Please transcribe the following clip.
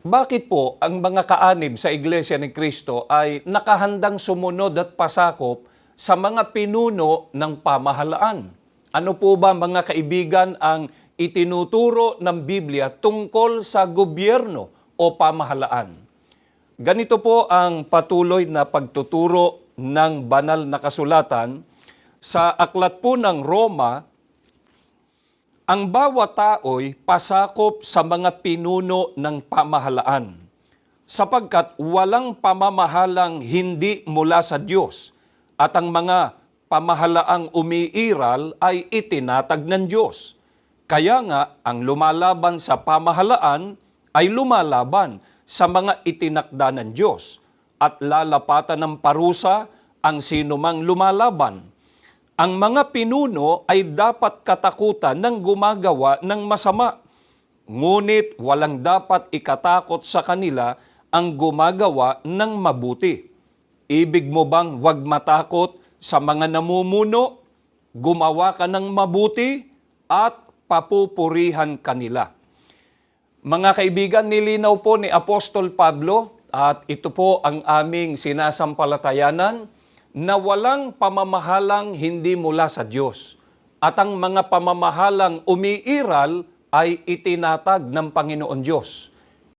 Bakit po ang mga kaanib sa Iglesia ni Cristo ay nakahandang sumunod at pasakop sa mga pinuno ng pamahalaan? Ano po ba mga kaibigan ang itinuturo ng Biblia tungkol sa gobyerno o pamahalaan? Ganito po ang patuloy na pagtuturo ng banal na kasulatan sa aklat po ng Roma. Ang bawat tao'y pasakop sa mga pinuno ng pamahalaan, sapagkat walang pamamahalang hindi mula sa Diyos, at ang mga pamahalaang umiiral ay itinatag ng Diyos. Kaya nga, ang lumalaban sa pamahalaan ay lumalaban sa mga itinakda ng Diyos, at lalapatan ng parusa ang sinumang lumalaban. Ang mga pinuno ay dapat katakutan ng gumagawa ng masama, ngunit walang dapat ikatakot sa kanila ang gumagawa ng mabuti. Ibig mo bang wag matakot sa mga namumuno, gumawa ka ng mabuti, at papupurihan kanila? Mga kaibigan, nilinaw po ni Apostol Pablo, at ito po ang aming sinasampalatayanan, na walang pamamahalang hindi mula sa Diyos, at ang mga pamamahalang umiiral ay itinatag ng Panginoon Diyos.